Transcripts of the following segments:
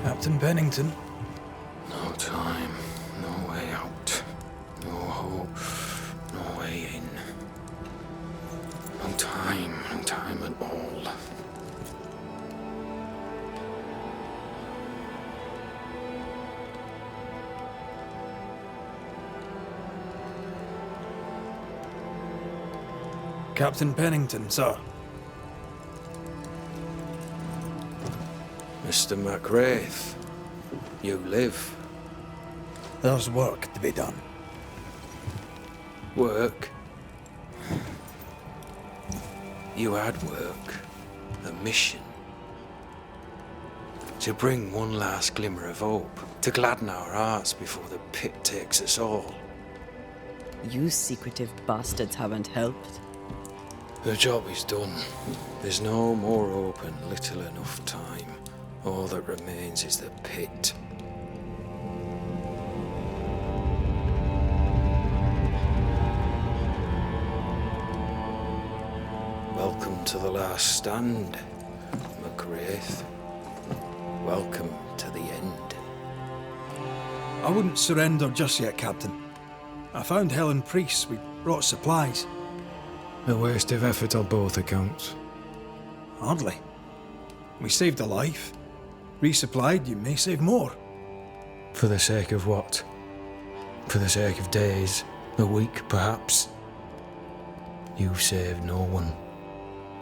Captain Pennington. No time, no way out, no hope, no way in. No time at all. Captain Pennington, sir. Mr. McWraith, you live. There's work to be done. Work? You had work. A mission. To bring one last glimmer of hope. To gladden our hearts before the pit takes us all. You secretive bastards haven't helped. The job is done. There's no more hope and little enough time. All that remains is the pit. Welcome to the last stand, McWraith. Welcome to the end. I wouldn't surrender just yet, Captain. I found Helen Priest. We brought supplies. A waste of effort on both accounts. Hardly. We saved a life. Resupplied, you may save more. For the sake of what? For the sake of days, a week perhaps? You've saved no one.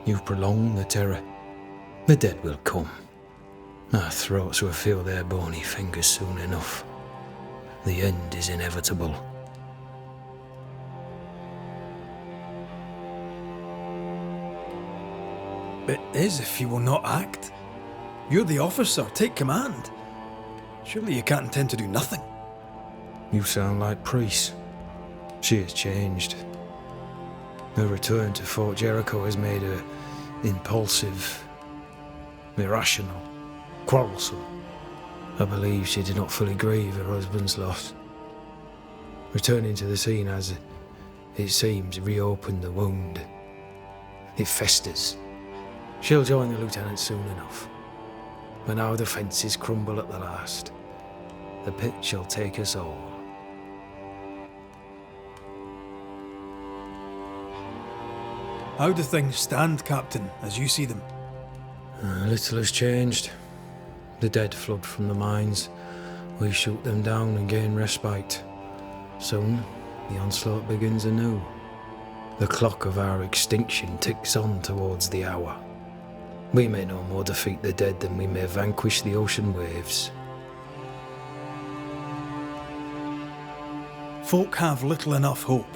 You've prolonged the terror. The dead will come. Our throats will feel their bony fingers soon enough. The end is inevitable. It is if you will not act. You're the officer, take command. Surely you can't intend to do nothing. You sound like Priest. She has changed. Her return to Fort Jericho has made her impulsive, irrational, quarrelsome. I believe she did not fully grieve her husband's loss. Returning to the scene has, it seems, reopened the wound. It festers. She'll join the lieutenant soon enough. When our defences crumble at the last, the pit shall take us all. How do things stand, Captain, as you see them? Little has changed. The dead flood from the mines. We shoot them down and gain respite. Soon, the onslaught begins anew. The clock of our extinction ticks on towards the hour. We may no more defeat the dead than we may vanquish the ocean waves. Folk have little enough hope,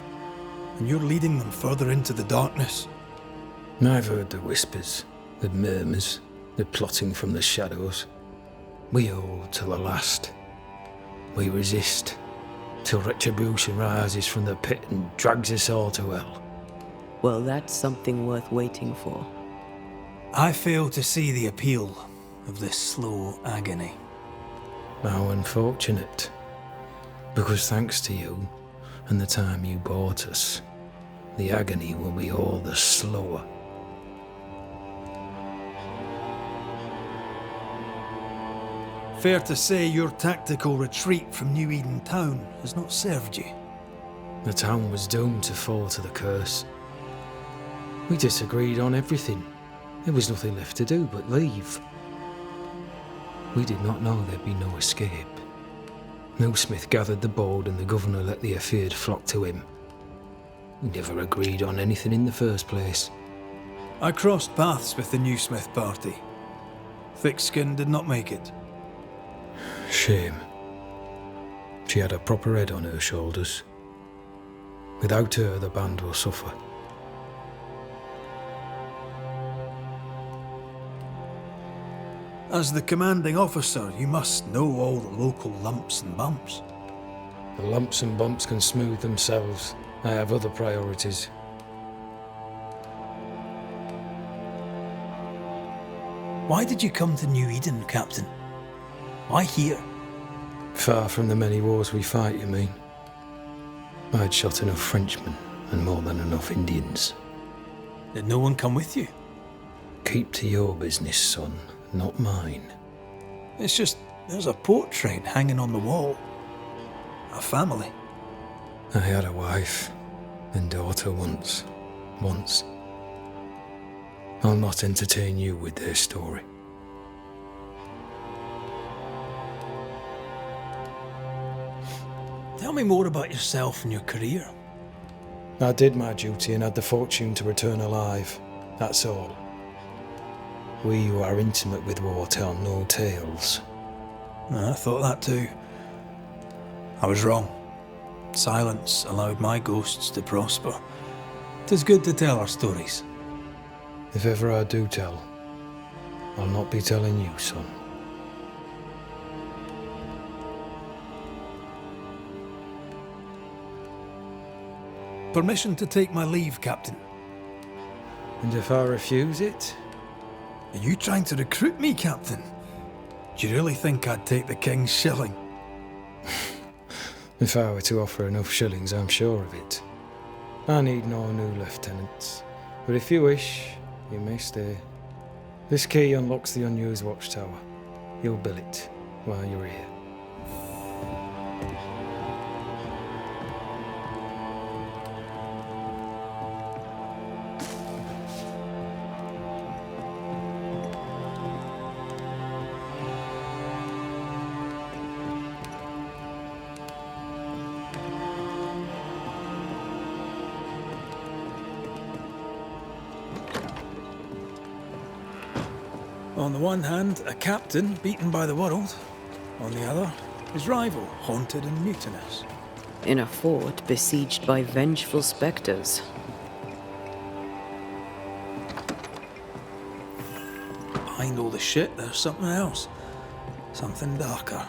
and you're leading them further into the darkness. I've heard the whispers, the murmurs, the plotting from the shadows. We hold till the last. We resist, till retribution rises from the pit and drags us all to hell. Well, that's something worth waiting for. I fail to see the appeal of this slow agony. How unfortunate. Because thanks to you and the time you bought us, the agony will be all the slower. Fair to say your tactical retreat from New Eden Town has not served you. The town was doomed to fall to the curse. We disagreed on everything. There was nothing left to do but leave. We did not know there'd be no escape. Millsmith gathered the bold and the governor let the afeared flock to him. We never agreed on anything in the first place. I crossed paths with the new Smith party. Thick-Skin did not make it. Shame. She had a proper head on her shoulders. Without her, the band will suffer. As the commanding officer, you must know all the local lumps and bumps. The lumps and bumps can smooth themselves. I have other priorities. Why did you come to New Eden, Captain? Why here? Far from the many wars we fight, you mean? I'd shot enough Frenchmen and more than enough Indians. Did no one come with you? Keep to your business, son, not mine. It's just There's a portrait hanging on the wall. A family. I had a wife and daughter once. I'll not entertain you with their story. Tell me more about yourself and your career. I did my duty and had the fortune to return alive. That's all. We who are intimate with war tell no tales. I thought that too. I was wrong. Silence allowed my ghosts to prosper. 'Tis good to tell our stories. If ever I do tell, I'll not be telling you, son. Permission to take my leave, Captain. And if I refuse it? Are you trying to recruit me, Captain? Do you really think I'd take the King's shilling? If I were to offer enough shillings, I'm sure of it. I need no new lieutenants. But if you wish, you may stay. This key unlocks the unused watchtower. You'll bill it while you're here. On the one hand, a captain beaten by the world. On the other, his rival, haunted and mutinous. In a fort besieged by vengeful specters. Behind all the shit, there's something else. Something darker.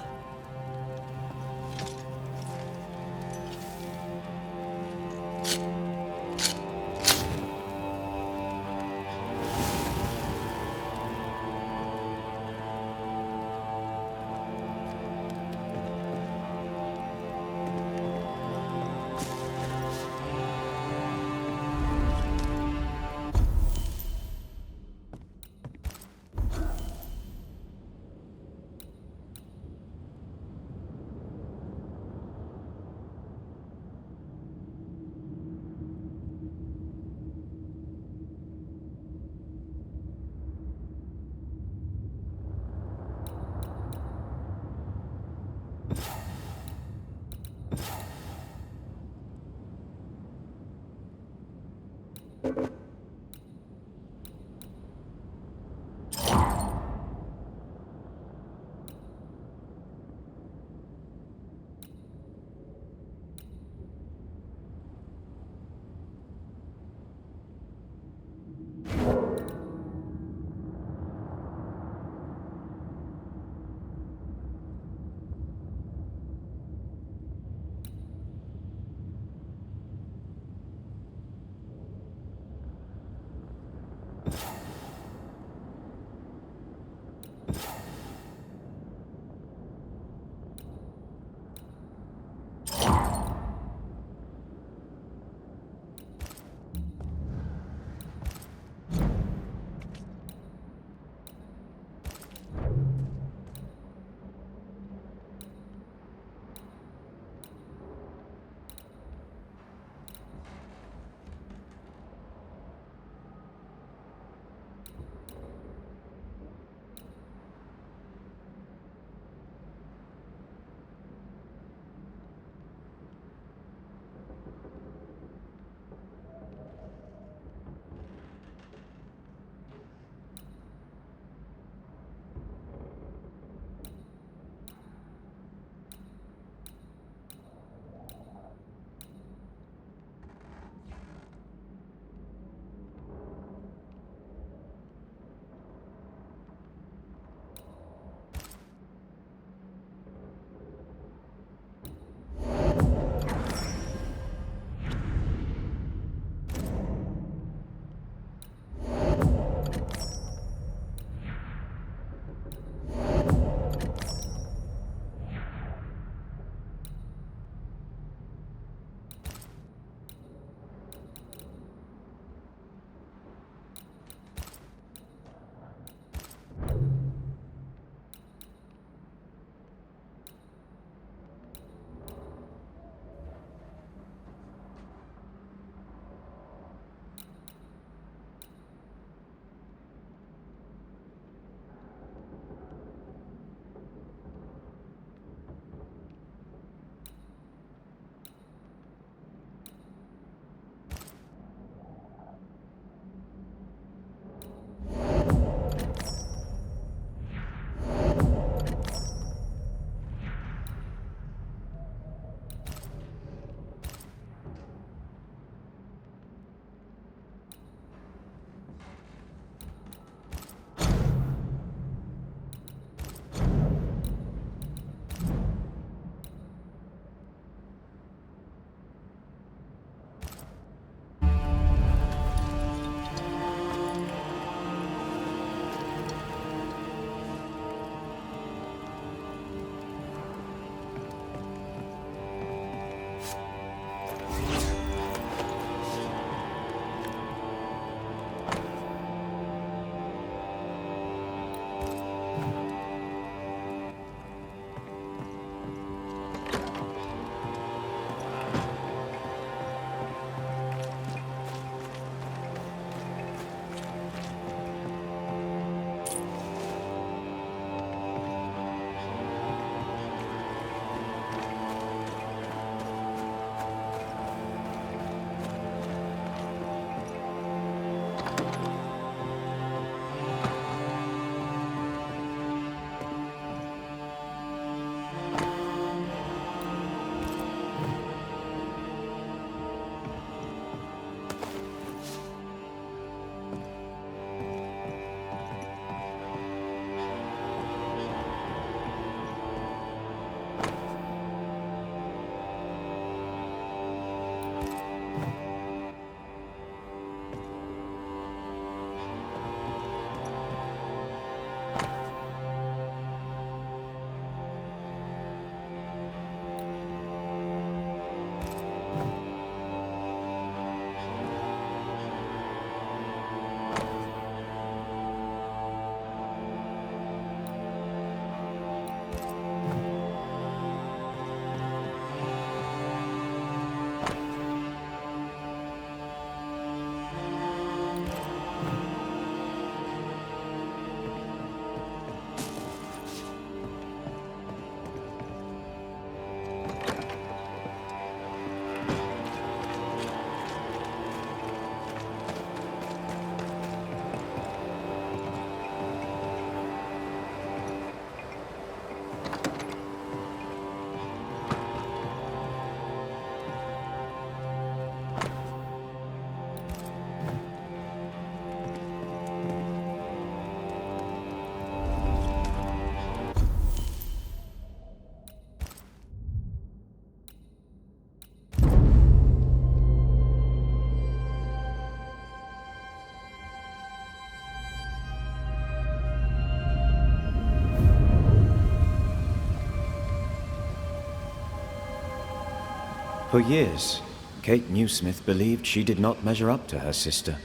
For years, Kate Newsmith believed she did not measure up to her sister.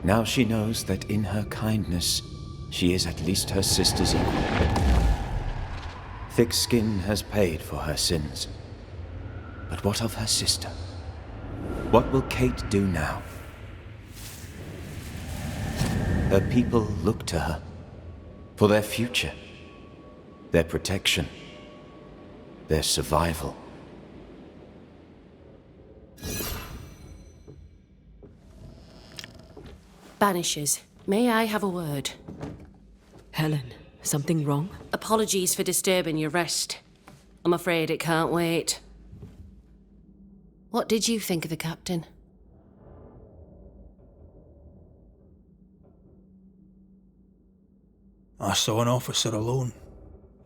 Now she knows that in her kindness, she is at least her sister's equal. Thick skin has paid for her sins. But what of her sister? What will Kate do now? Her people look to her for their future, their protection, their survival. Banishers, may I have a word? Helen, something wrong? Apologies for disturbing your rest. I'm afraid it can't wait. What did you think of the captain? I saw an officer alone.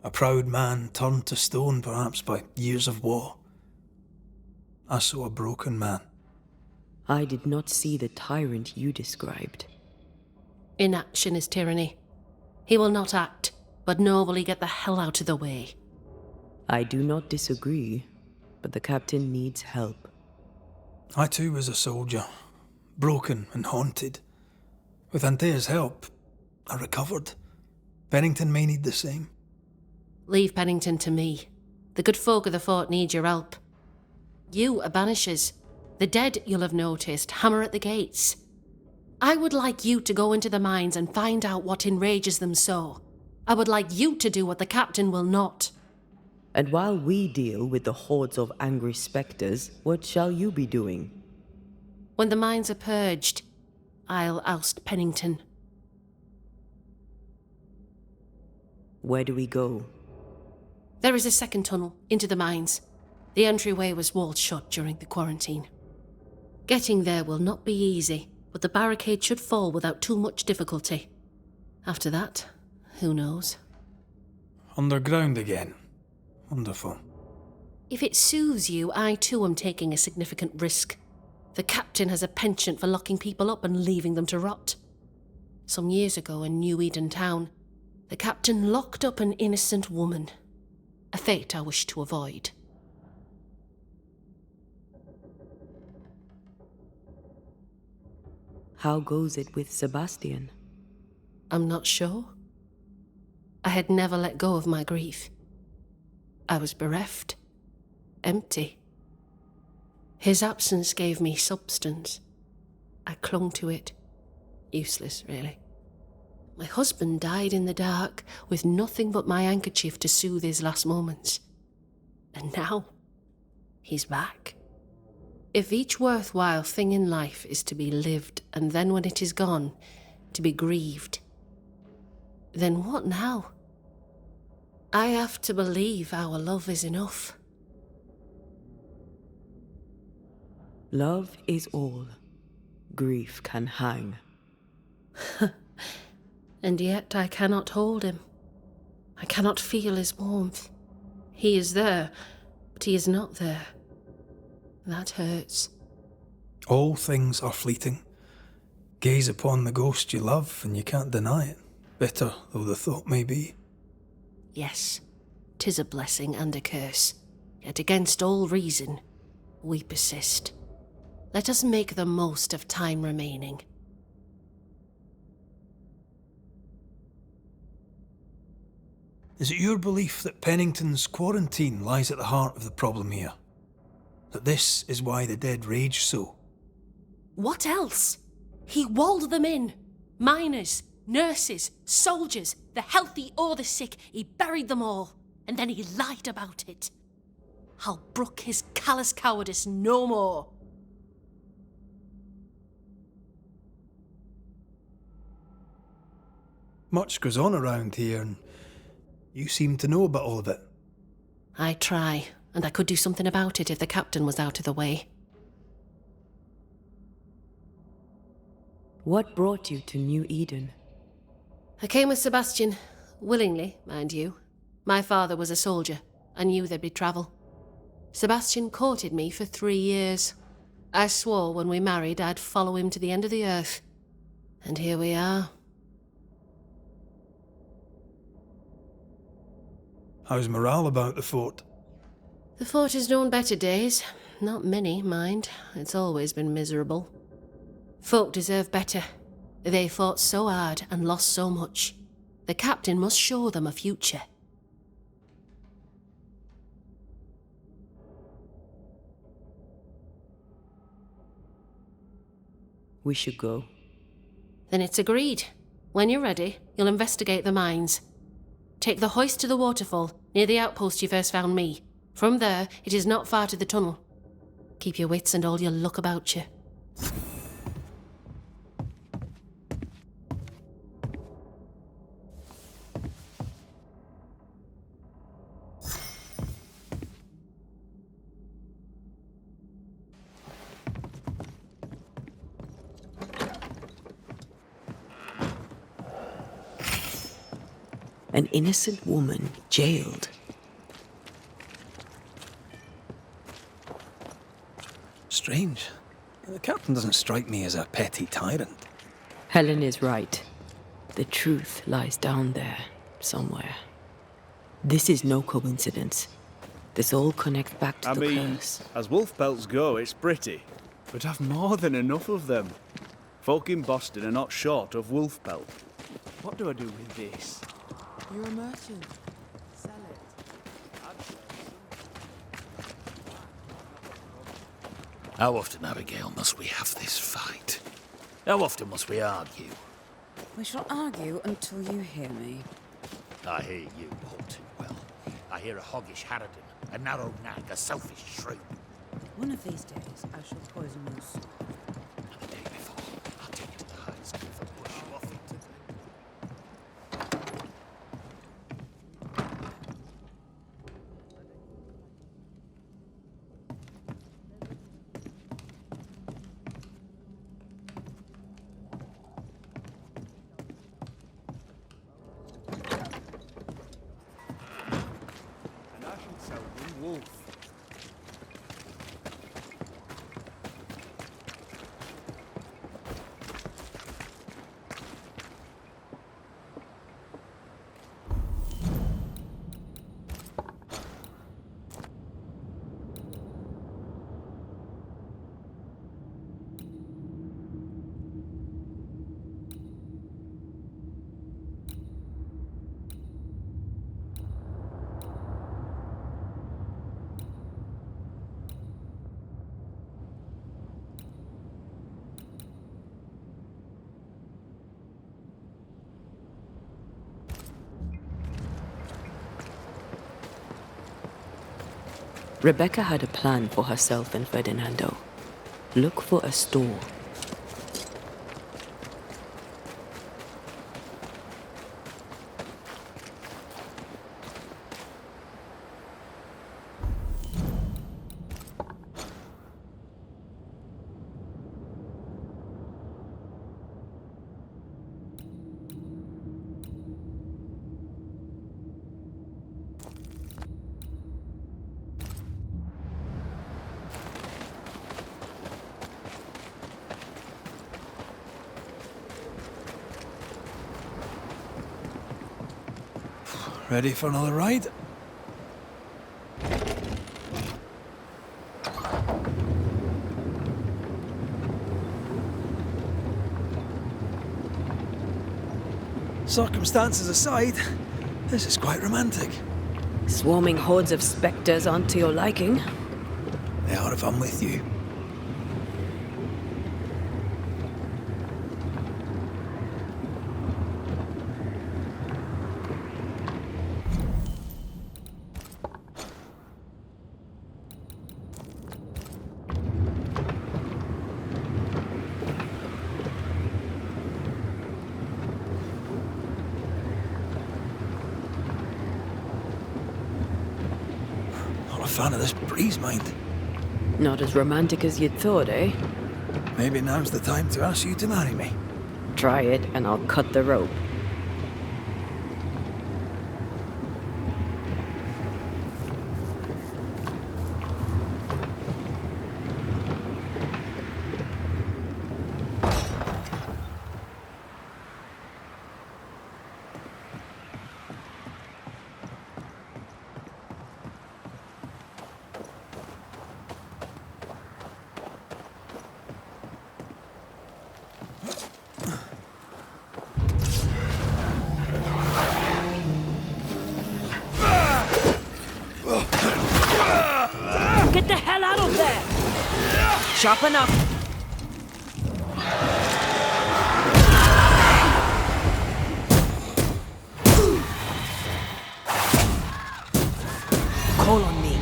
A proud man turned to stone, perhaps by years of war. I saw a broken man. I did not see the tyrant you described. Inaction is tyranny. He will not act, but nobly get the hell out of the way. I do not disagree, but the captain needs help. I too was a soldier, broken and haunted. With Antea's help, I recovered. Pennington may need the same. Leave Pennington to me. The good folk of the fort need your help. You are Banishers. The dead, you'll have noticed, hammer at the gates. I would like you to go into the mines and find out what enrages them so. I would like you to do what the captain will not. And while we deal with the hordes of angry spectres, what shall you be doing? When the mines are purged, I'll oust Pennington. Where do we go? There is a second tunnel into the mines. The entryway was walled shut during the quarantine. Getting there will not be easy, but the barricade should fall without too much difficulty. After that, who knows? Underground again. Wonderful. If it soothes you, I too am taking a significant risk. The captain has a penchant for locking people up and leaving them to rot. Some years ago in New Eden Town, the captain locked up an innocent woman. A fate I wish to avoid. How goes it with Sebastian? I'm not sure. I had never let go of my grief. I was bereft, empty. His absence gave me substance. I clung to it. Useless, really. My husband died in the dark, with nothing but my handkerchief to soothe his last moments. And now, he's back. If each worthwhile thing in life is to be lived, and then when it is gone, to be grieved, then what now? I have to believe our love is enough. Love is all. Grief can hang. And yet I cannot hold him. I cannot feel his warmth. He is there, but he is not there. That hurts. All things are fleeting. Gaze upon the ghost you love, and you can't deny it, bitter though the thought may be. Yes, 'tis a blessing and a curse. Yet against all reason, we persist. Let us make the most of time remaining. Is it your belief that Pennington's quarantine lies at the heart of the problem here? That this is why the dead rage so? What else? He walled them in. Miners, nurses, soldiers, the healthy or the sick, he buried them all. And then he lied about it. I'll brook his callous cowardice no more. Much goes on around here, and you seem to know about all of it. I try, and I could do something about it if the captain was out of the way. What brought you to New Eden? I came with Sebastian, willingly, mind you. My father was a soldier. I knew there'd be trouble. Sebastian courted me for 3 years. I swore when we married I'd follow him to the end of the earth. And here we are. How's morale about the fort? The fort has known better days. Not many, mind. It's always been miserable. Folk deserve better. They fought so hard and lost so much. The captain must show them a future. We should go. Then it's agreed. When you're ready, you'll investigate the mines. Take the hoist to the waterfall, near the outpost you first found me. From there, it is not far to the tunnel. Keep your wits and all your luck about you. An innocent woman jailed. Strange. The captain doesn't strike me as a petty tyrant. Helen is right. The truth lies down there, somewhere. This is no coincidence. This all connects back to the curse. As wolf pelts go, it's pretty. But I've more than enough of them. Folk in Boston are not short of wolf pelt. What do I do with this? You're a merchant. Sell it. How often, Abigail, must we have this fight? How often must we argue? We shall argue until you hear me. I hear you all too well. I hear a hoggish harridan, a narrow nag, a selfish shrew. One of these days, I shall poison your soul. And the day before, I'll take you to the highest cliff and push you off into the... And I shall sell one wolf. Rebecca had a plan for herself and Ferdinando. Look for a store. Ready for another ride? Circumstances aside, this is quite romantic. Swarming hordes of spectres aren't to your liking. They are if I'm with you. Not a fan of this breeze, mind. Not as romantic as you'd thought, eh? Maybe now's the time to ask you to marry me. Try it and I'll cut the rope. Get the hell out of there! Sharp enough. Call on me.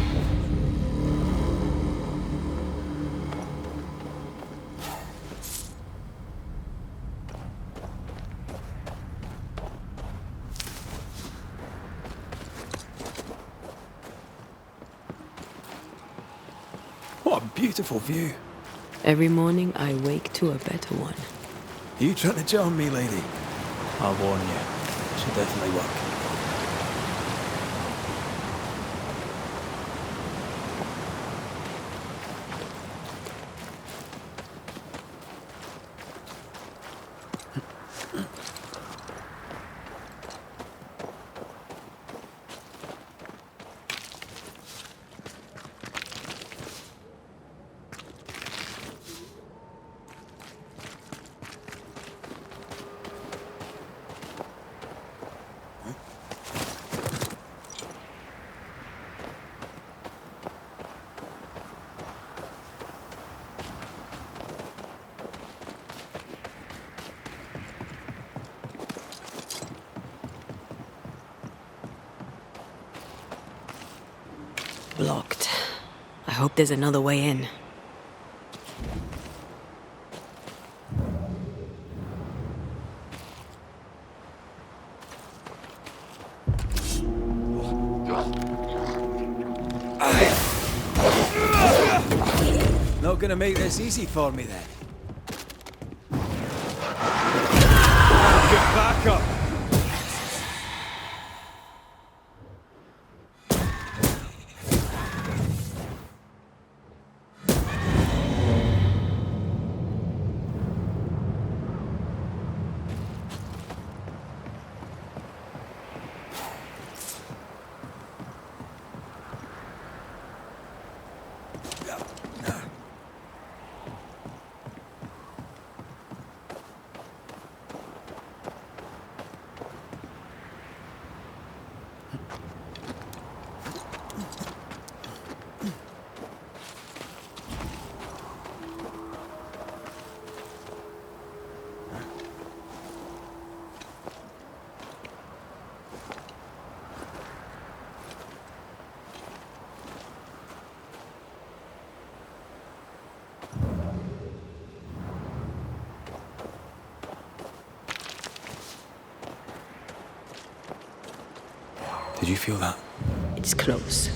What a beautiful view. Every morning I wake to a better one. Are you trying to charm me, lady? I'll warn you. She'll definitely work. Blocked. I hope there's another way in. Not gonna make this easy for me then. Get back up! Did you feel that? It's close.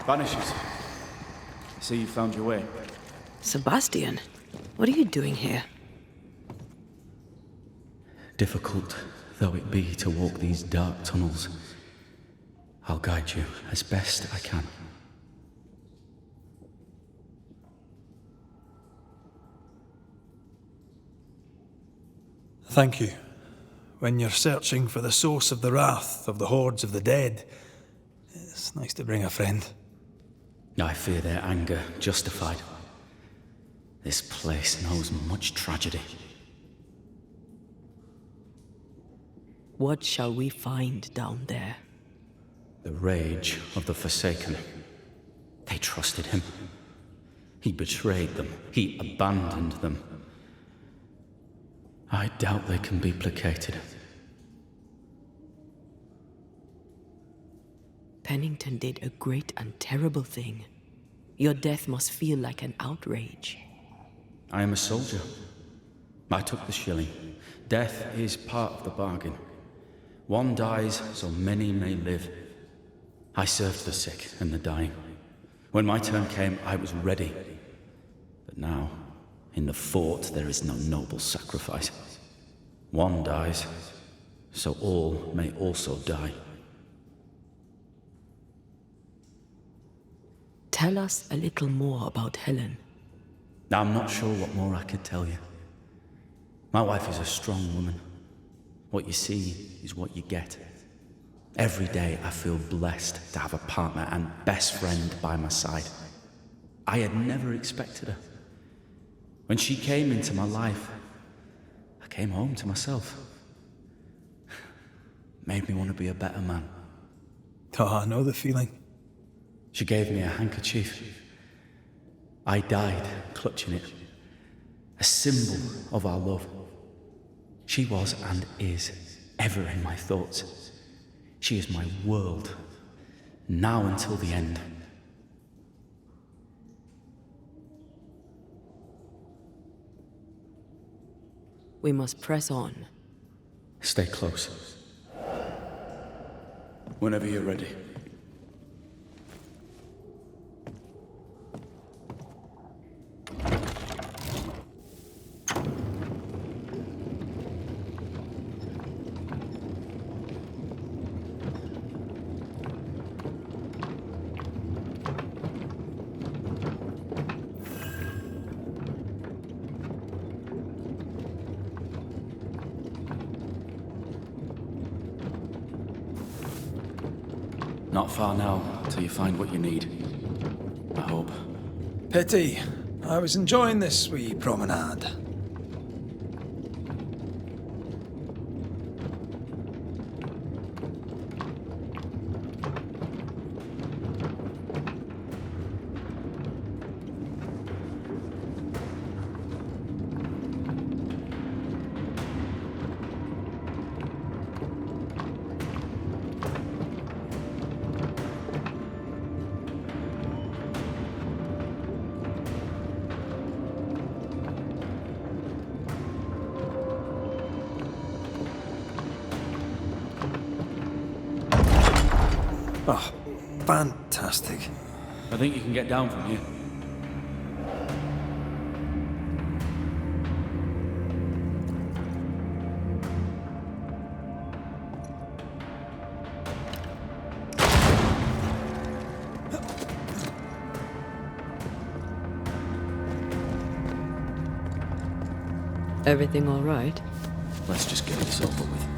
Banishers. See you found your way. Sebastian, what are you doing here? Difficult though it be to walk these dark tunnels, I'll guide you as best I can. Thank you. When you're searching for the source of the wrath of the hordes of the dead, it's nice to bring a friend. I fear their anger justified. This place knows much tragedy. What shall we find down there? The rage of the Forsaken. They trusted him. He betrayed them. He abandoned them. I doubt they can be placated. Pennington did a great and terrible thing. Your death must feel like an outrage. I am a soldier. I took the shilling. Death is part of the bargain. One dies so many may live. I served the sick and the dying. When my turn came, I was ready. But now, in the fort, there is no noble sacrifice. One dies, so all may also die. Tell us a little more about Helen. I'm not sure what more I could tell you. My wife is a strong woman, What you see is what you get. Every day I feel blessed to have a partner and best friend by my side. I had never expected her. When she came into my life, I came home to myself. Made me want to be a better man. Oh, I know the feeling. She gave me a handkerchief. I died clutching it. A symbol of our love. She was and is ever in my thoughts. She is my world, now until the end. We must press on. Stay close. Whenever you're ready. Not far now, till you find what you need. I hope. Pity. I was enjoying this wee promenade. Oh, fantastic. I think you can get down from here. Everything all right? Let's just get this over with.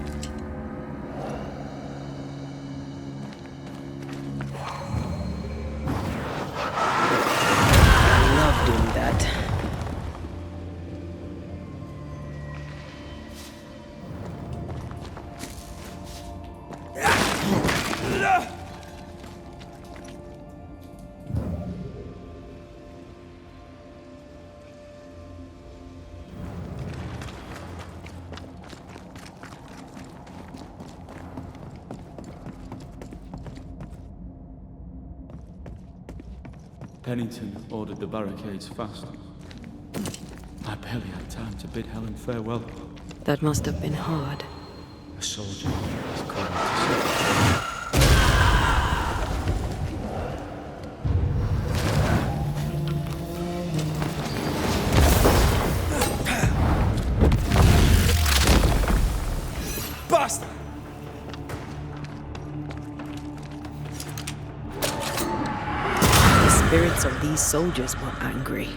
I love doing that. Pennington ordered the barricades fast. I barely had time to bid Helen farewell. That must have been hard. A soldier is called to serve. Bastard! The spirits of these soldiers were angry.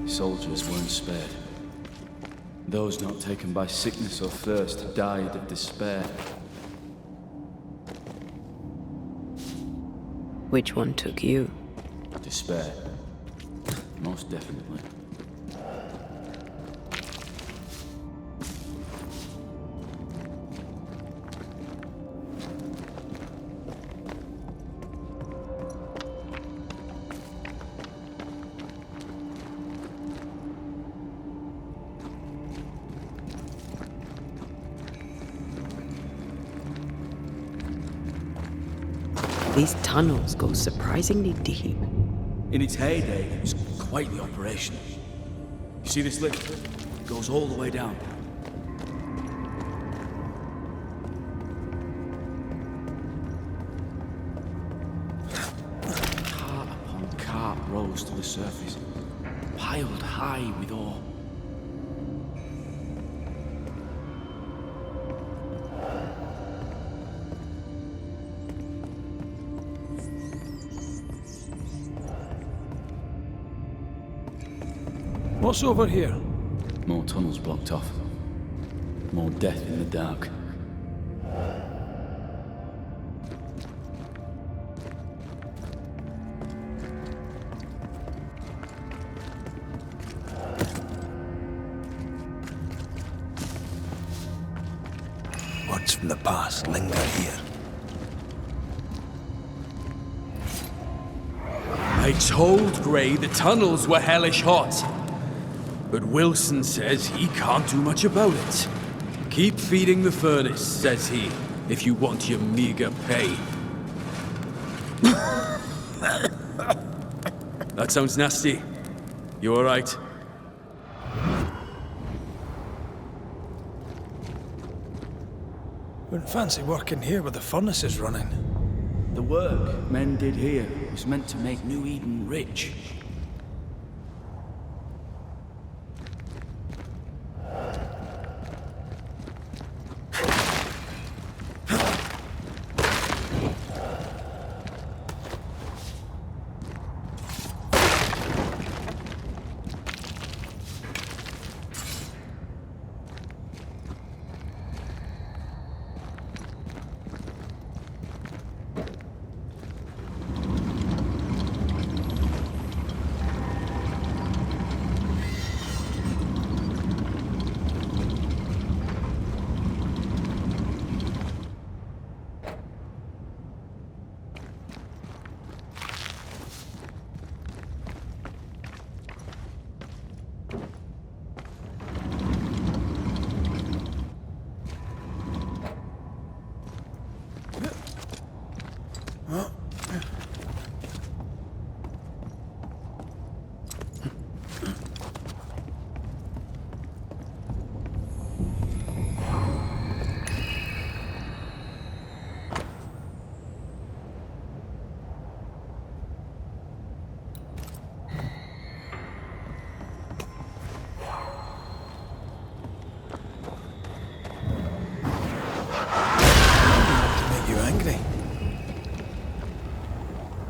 Soldiers weren't spared. Those not taken by sickness or thirst died of despair. Which one took you? Despair. Most definitely. These tunnels go surprisingly deep. In its heyday, it was quite the operation. You see this lift? It goes all the way down. Cart upon cart rose to the surface, piled high with ore. What's over here? More tunnels blocked off. More death in the dark. spirits from the past linger here. I told Gray the tunnels were hellish hot. But Wilson says he can't do much about it. Keep feeding the furnace, says he, if you want your meager pay. That sounds nasty. You alright? Wouldn't fancy working here with the furnaces running. The work men did here was meant to make New Eden rich.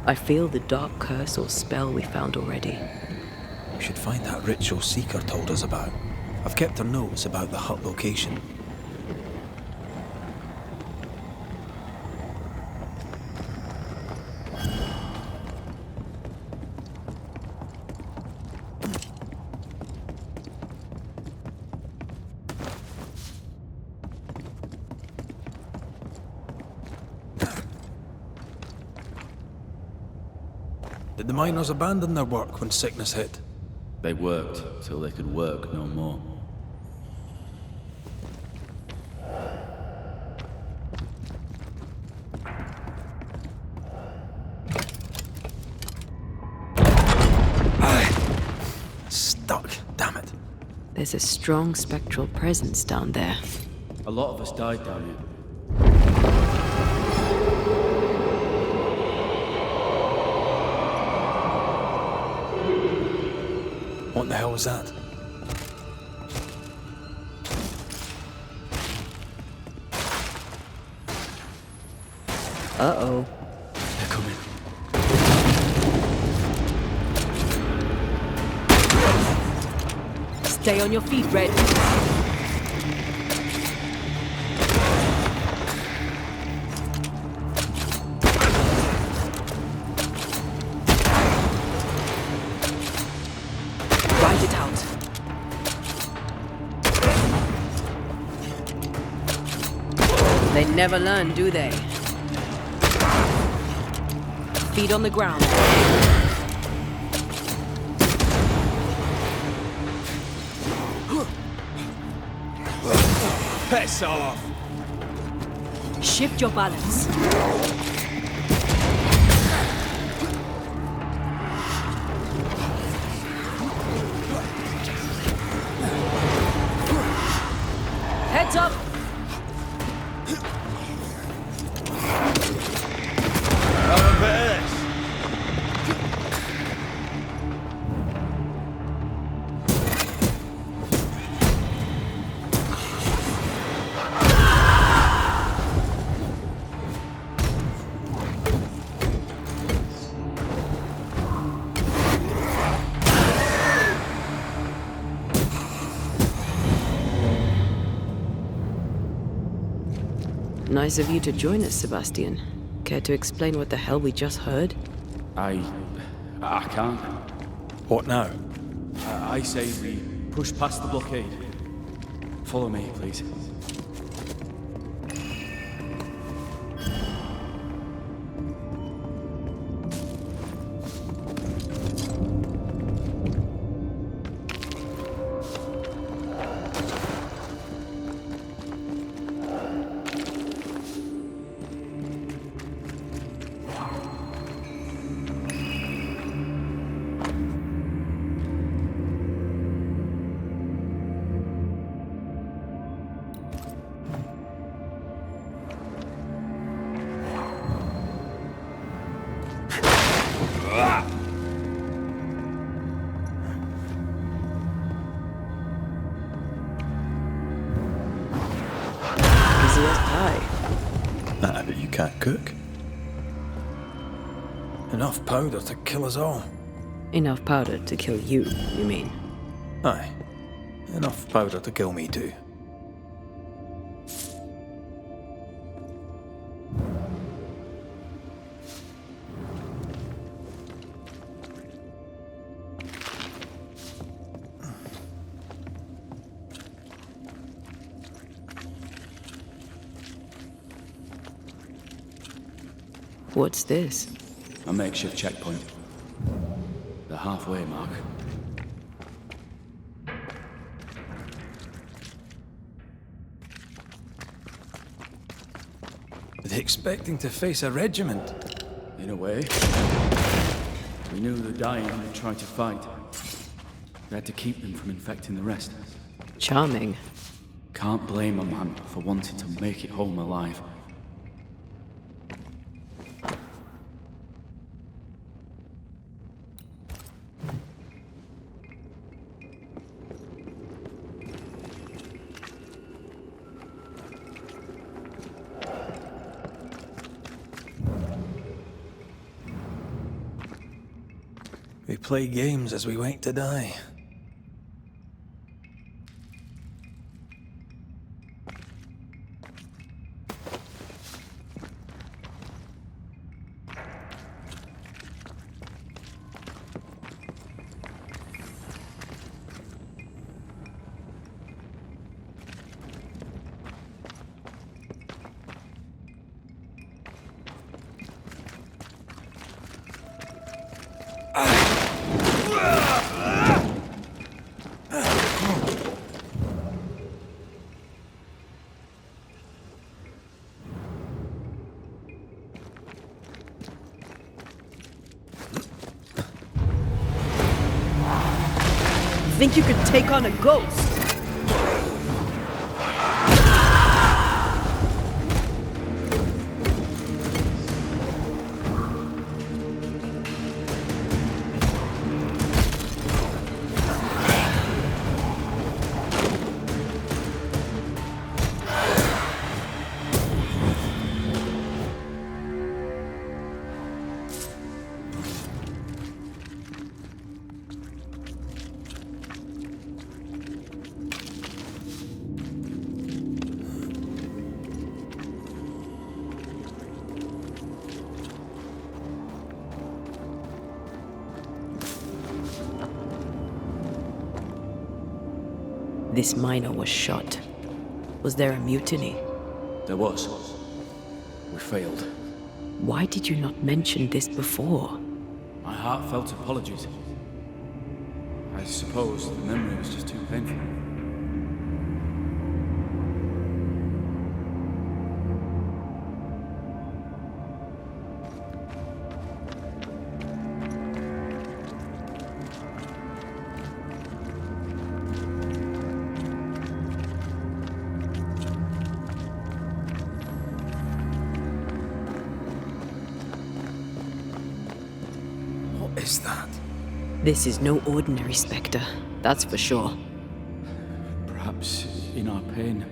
I feel the dark curse or spell we found already. We should find that ritual Seeker told us about. I've kept her notes about the hut location. Did the miners abandon their work when sickness hit? They worked till they could work no more. Stuck, damn it. There's a strong spectral presence down there. A lot of us died down here. What the hell was that? Uh-oh. They're coming. Stay on your feet, Red. Ride it out. They never learn, do they? Feet on the ground. Piss off! Shift your balance. Heads up! Nice of you to join us, Sebastian. Care to explain what the hell we just heard? I can't. What now? I say we push past the blockade. Follow me, please. Aye. Nah, but you can't cook. Enough powder to kill us all. Enough powder to kill you, you mean? Aye. Enough powder to kill me too. What's this? A makeshift checkpoint. The halfway mark. Were they expecting to face a regiment? In a way. We knew the dying would try to fight. We had to keep them from infecting the rest. Charming. Can't blame a man for wanting to make it home alive. We play games as we wait to die. Think you could take on a ghost? This miner was shot. Was there a mutiny? There was. We failed. Why did you not mention this before? My heartfelt apologies. I suppose the memory was just too painful. What is that? This is no ordinary spectre, that's for sure. Perhaps in our pain,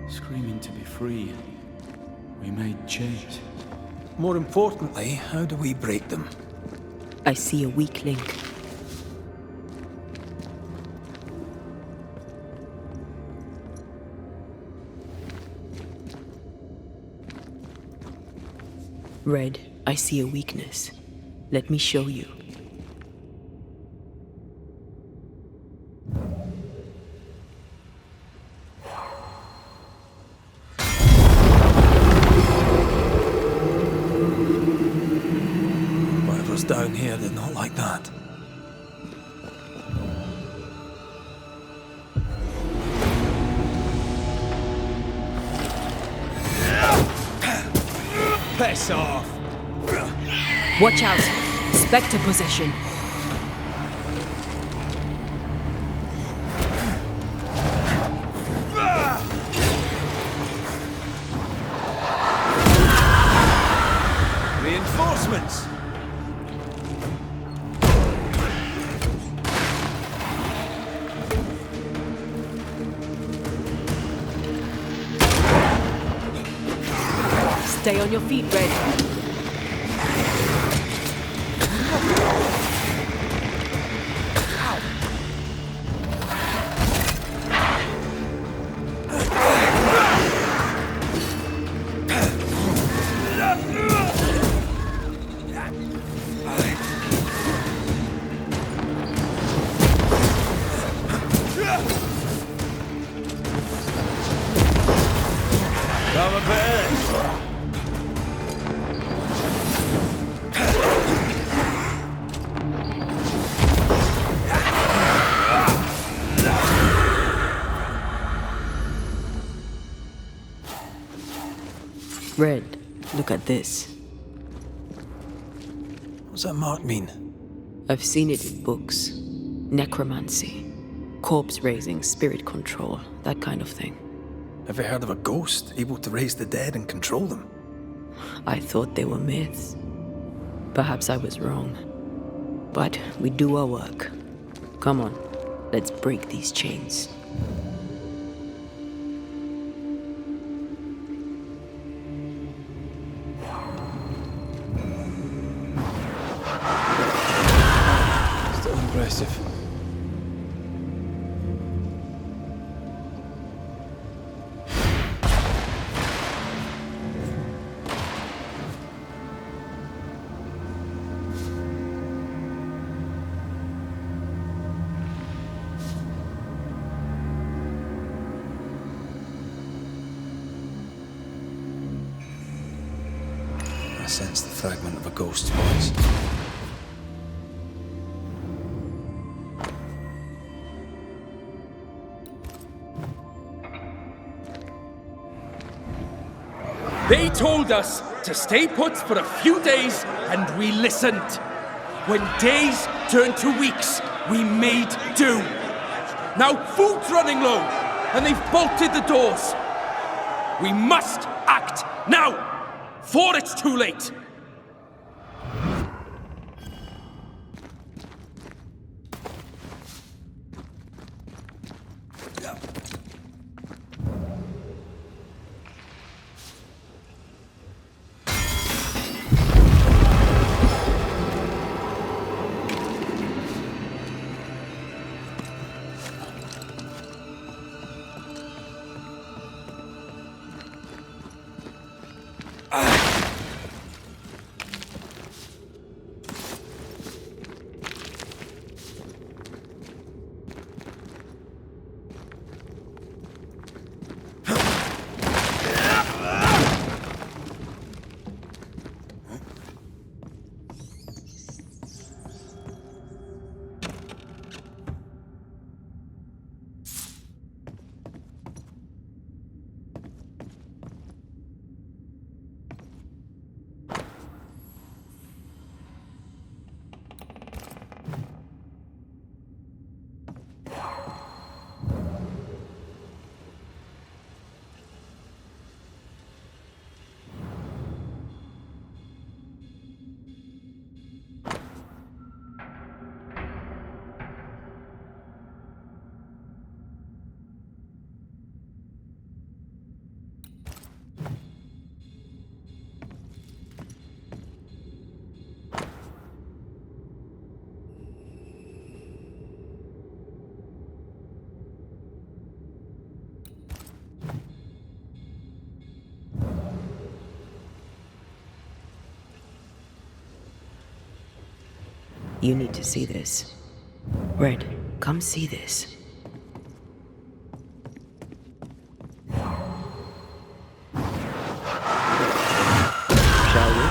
screaming to be free, we made chains. More importantly, how do we break them? I see a weak link. Red, I see a weakness. Let me show you. Whatever's down here did not like that. Piss off! Watch out! Spectre possession. Reinforcements! Stay on your feet, Red. Red, look at this. What's that mark mean? I've seen it in books. Necromancy, corpse raising, spirit control, that kind of thing. Ever heard of a ghost able to raise the dead and control them? I thought they were myths. Perhaps I was wrong. But we do our work. Come on, let's break these chains. Still impressive. I sense the fragment of a ghost's voice. They told us to stay put for a few days, and we listened. When days turned to weeks, we made do. Now food's running low, and they've bolted the doors. We must act now, before it's too late. You need to see this. Red, come see this. Shall we?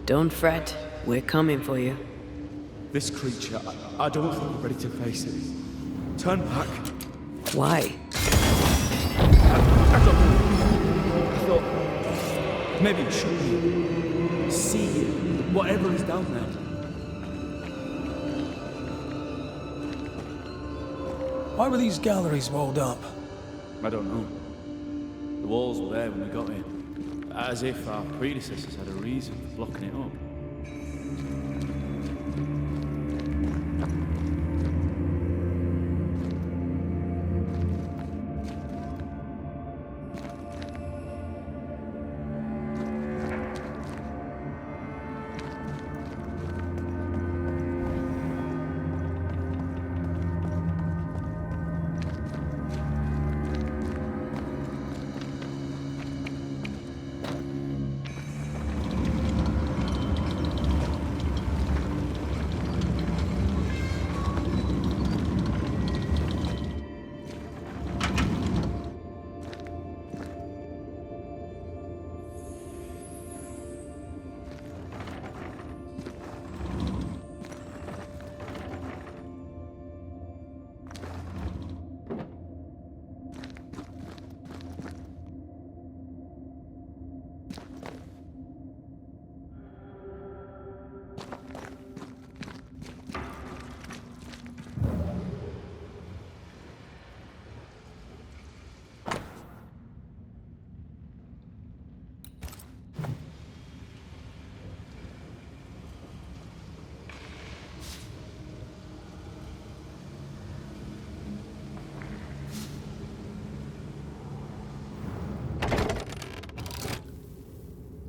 Don't fret. We're coming for you. This creature, I don't think we're ready to face it. Turn back. Why? I don't know. I thought maybe it should be. See it, whatever is down there. Why were these galleries walled up? I don't know. The walls were there when we got here. As if our predecessors had a reason for blocking it up.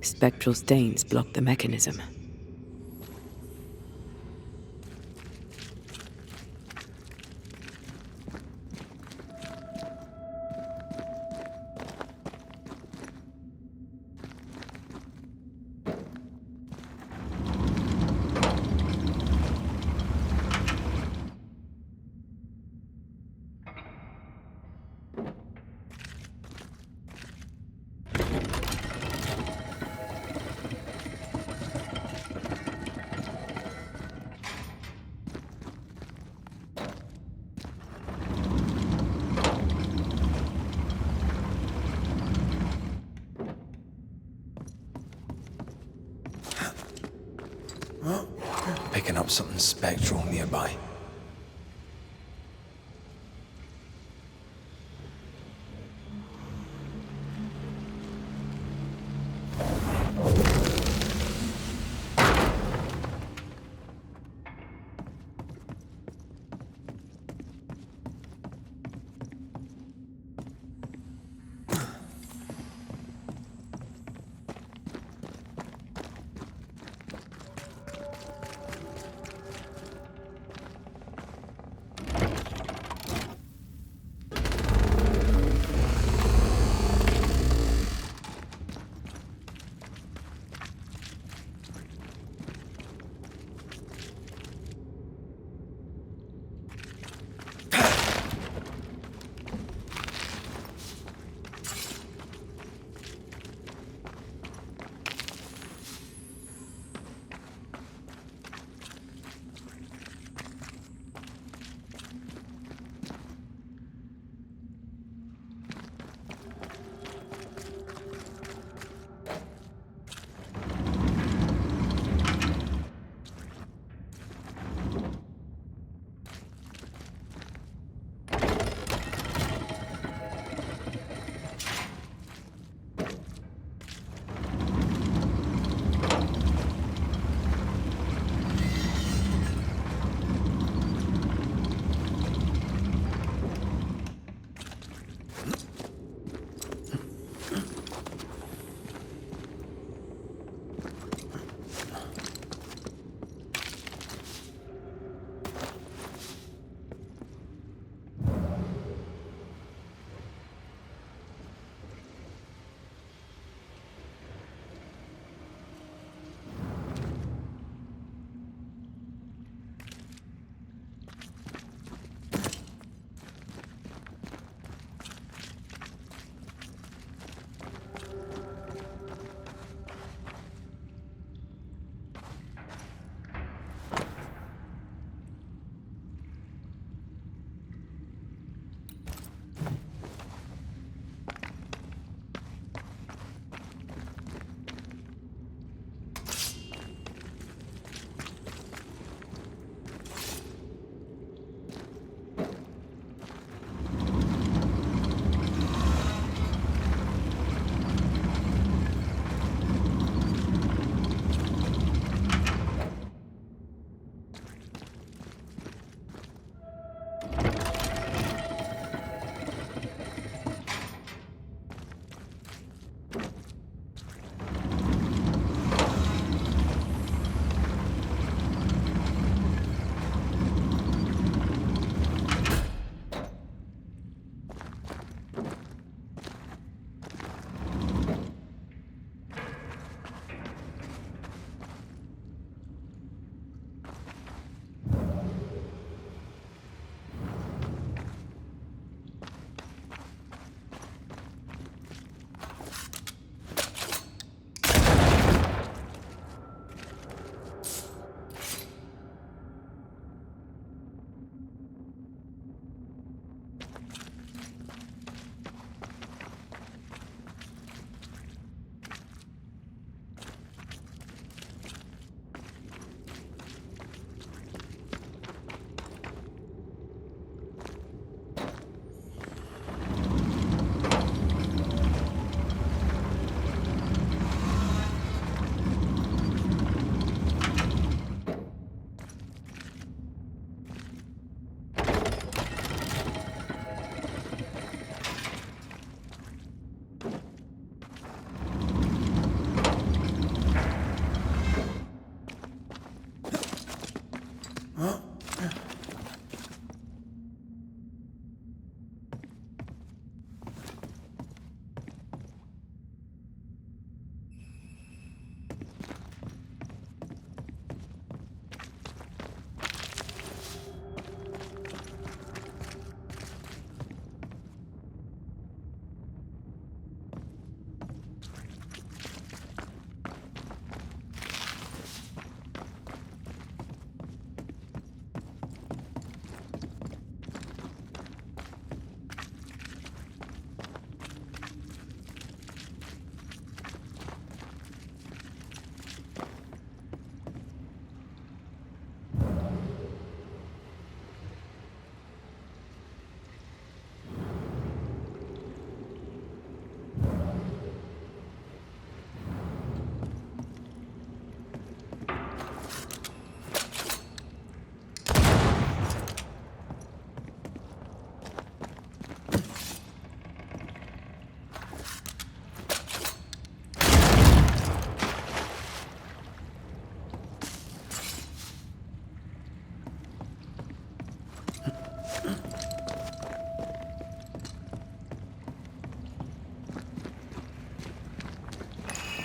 Spectral stains block the mechanism. Picking up something spectral nearby.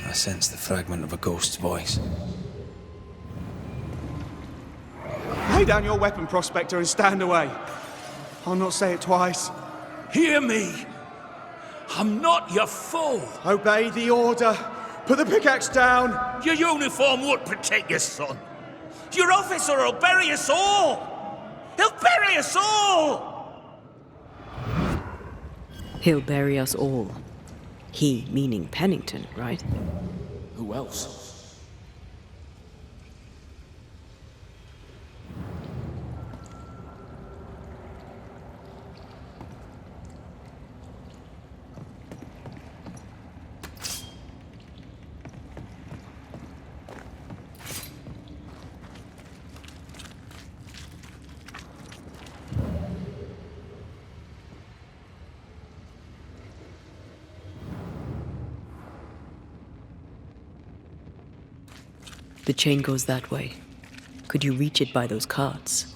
I sense the fragment of a ghost's voice. Lay down your weapon, Prospector, and stand away. I'll not say it twice. Hear me! I'm not your foe! Obey the order. Put the pickaxe down. Your uniform won't protect your son. Your officer will bury us all! He'll bury us all! He'll bury us all. He meaning Pennington, right? Who else? The chain goes that way. Could you reach it by those carts?